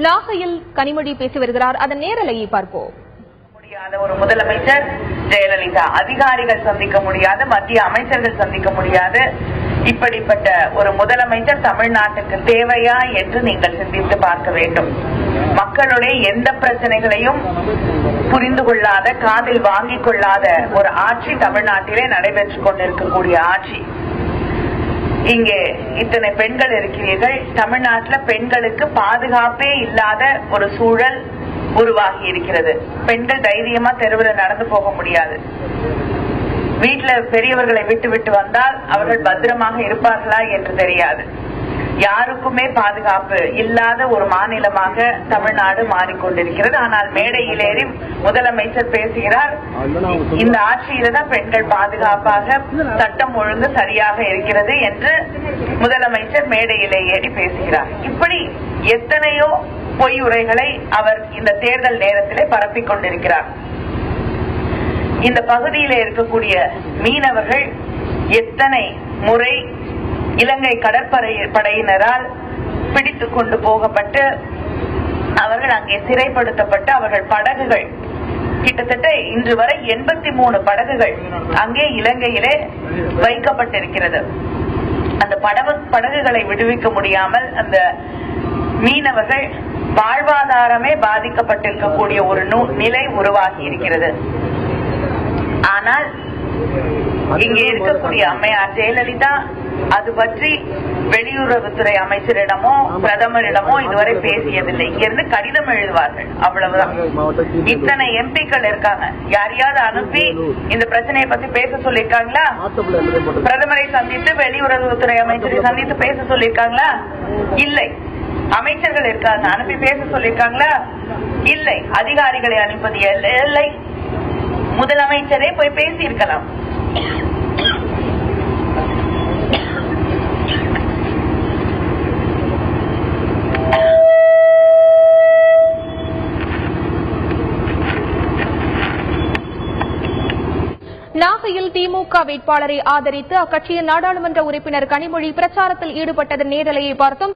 நாகையில் கனிமொழி பேசி வருகிறார். அதன் நேரலையை பார்ப்போம். ஒரு முதலமைச்சர் ஜெயலலிதா, அதிகாரிகள் சந்திக்க முடியாத, மத்திய அமைச்சர்கள் சந்திக்க முடியாத இப்படிப்பட்ட ஒரு முதலமைச்சர் தமிழ்நாட்டுக்கு தேவையா என்று நீங்கள் சிந்தித்து பார்க்க வேண்டும். மக்களுடைய எந்த பிரச்சனைகளையும் புரிந்து கொள்ளாத, காதில் வாங்கிக் கொள்ளாத ஒரு ஆட்சி தமிழ்நாட்டிலே நடைபெற்றுக் கொண்டிருக்கக்கூடிய ஆட்சி. இங்கே இத்தனை பெண்கள் இருக்கிறீர்கள். தமிழ்நாட்டில் பெண்களுக்கு பாதுகாப்பே இல்லாத ஒரு சூழல் உருவாகி இருக்கிறது. பெண்கள் தைரியமா தெருவில் நடந்து போக முடியாது. வீட்டுல பெரியவர்களை விட்டு விட்டு வந்தால் அவர்கள் பத்திரமாக இருப்பார்களா என்று தெரியாது. யாருக்குமே பாதுகாப்பு இல்லாத ஒரு மாநிலமாக தமிழ்நாடு மாறிக்கொண்டிருக்கிறது. ஆனால் மேடையில் ஏறி முதலமைச்சர் பேசுகிறார், இந்த ஆட்சியில தான் பெண்கள் பாதுகாப்பாக, சட்டம் ஒழுங்கு சரியாக இருக்கிறது என்று முதலமைச்சர் மேடையிலே ஏறி பேசுகிறார். இப்படி எத்தனையோ பொய் உரைகளை அவர் இந்த தேர்தல் நேரத்திலே பரப்பிக் கொண்டிருக்கிறார். இந்த பகுதியில இருக்கக்கூடிய மீனவர்கள் எத்தனை முறை இலங்கை கடற்படையினரால் பிடித்துக் கொண்டு போகப்பட்டு அவர்கள் அங்கே சிறைப்படுத்தப்பட்டு அவர்கள் படகுகள் கிட்டத்தட்ட இன்று வரை 83 படகுகள் அங்கே இலங்கையிலே வைக்கப்பட்டிருக்கிறது. அந்த படகுகளை விடுவிக்க முடியாமல் அந்த மீனவர்கள் வாழ்வாதாரமே பாதிக்கப்பட்டிருக்கக்கூடிய ஒரு நிலை உருவாகி இருக்கிறது. ஆனால் இங்கே இருக்கக்கூடிய அம்மையார் ஜெயலலிதா அது பற்றி வெளியுறவுத்துறை அமைச்சரிடமோ பிரதமரிடமோ இதுவரை பேசியதில்லை. இங்கிருந்து கடிதம் எழுதுவார்கள், அவ்வளவுதான். இத்தனை எம்பிக்கள் இருக்காங்க, யாரையாவது அனுப்பி இந்த பிரச்சனையை பத்தி பேச சொல்லிருக்காங்களா? பிரதமரை சந்தித்து வெளியுறவுத்துறை அமைச்சரை சந்தித்து பேச சொல்லிருக்காங்களா? இல்லை. அமைச்சர்கள் இருக்காங்க, அனுப்பி பேச சொல்லிருக்காங்களா? இல்லை. அதிகாரிகளை அனுப்பது இல்லை. முதலமைச்சரே போய் பேசி இருக்கலாம். நாகையில் திமுக வேட்பாளரை ஆதரித்து அக்கட்சியின் நாடாளுமன்ற உறுப்பினர் கனிமொழி பிரச்சாரத்தில் ஈடுபட்டதன் நேரலையை பார்த்தோம்.